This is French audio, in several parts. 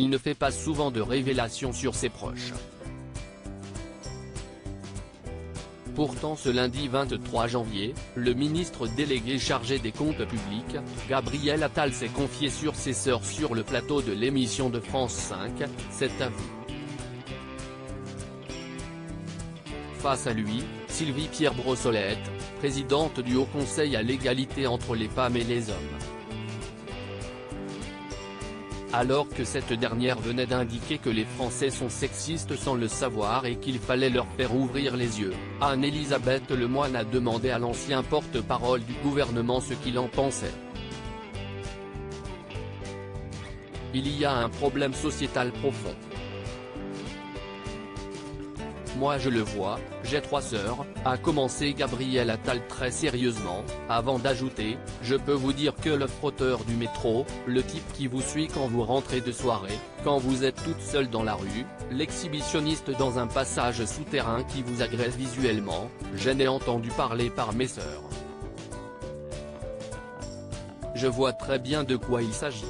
il ne fait pas souvent de révélations sur ses proches. Pourtant ce lundi 23 janvier, le ministre délégué chargé des comptes publics, Gabriel Attal s'est confié sur ses sœurs sur le plateau de l'émission de France 5, C'est à vous. Face à lui, Sylvie Pierre Brossolette, présidente du Haut Conseil à l'égalité entre les femmes et les hommes. Alors que cette dernière venait d'indiquer que les Français sont sexistes sans le savoir et qu'il fallait leur faire ouvrir les yeux, Anne-Elisabeth Lemoine a demandé à l'ancien porte-parole du gouvernement ce qu'il en pensait. Il y a un problème sociétal profond. Moi je le vois, j'ai 3 sœurs, a commencé Gabriel Attal très sérieusement, avant d'ajouter, je peux vous dire que le frotteur du métro, le type qui vous suit quand vous rentrez de soirée, quand vous êtes toute seule dans la rue, l'exhibitionniste dans un passage souterrain qui vous agresse visuellement, j'en ai entendu parler par mes sœurs. Je vois très bien de quoi il s'agit.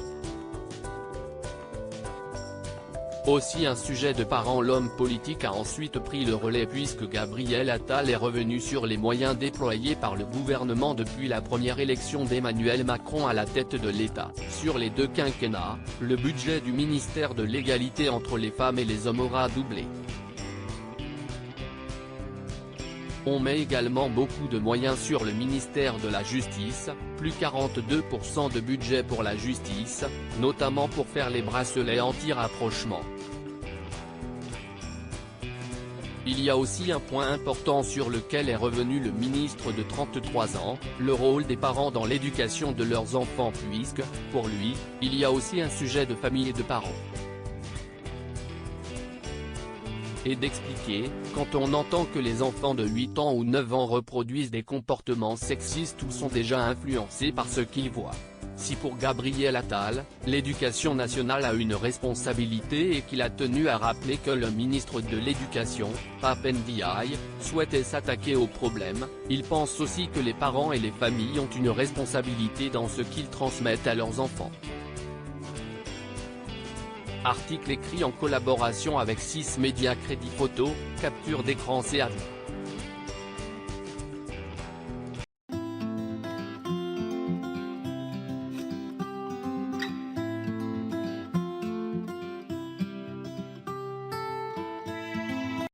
Aussi un sujet de parents. L'homme politique a ensuite pris le relais puisque Gabriel Attal est revenu sur les moyens déployés par le gouvernement depuis la première élection d'Emmanuel Macron à la tête de l'État. Sur les 2 quinquennats, le budget du ministère de l'égalité entre les femmes et les hommes aura doublé. On met également beaucoup de moyens sur le ministère de la Justice, plus 42% de budget pour la justice, notamment pour faire les bracelets anti-rapprochement. Il y a aussi un point important sur lequel est revenu le ministre de 33 ans, le rôle des parents dans l'éducation de leurs enfants puisque, pour lui, il y a aussi un sujet de famille et de parents. Et d'expliquer, quand on entend que les enfants de 8 ans ou 9 ans reproduisent des comportements sexistes ou sont déjà influencés par ce qu'ils voient. Si pour Gabriel Attal, l'éducation nationale a une responsabilité et qu'il a tenu à rappeler que le ministre de l'Éducation, Pap Ndiaye, souhaitait s'attaquer au problème, il pense aussi que les parents et les familles ont une responsabilité dans ce qu'ils transmettent à leurs enfants. Article écrit en collaboration avec 6 médias. Crédit photo, capture d'écran. C'est à vous.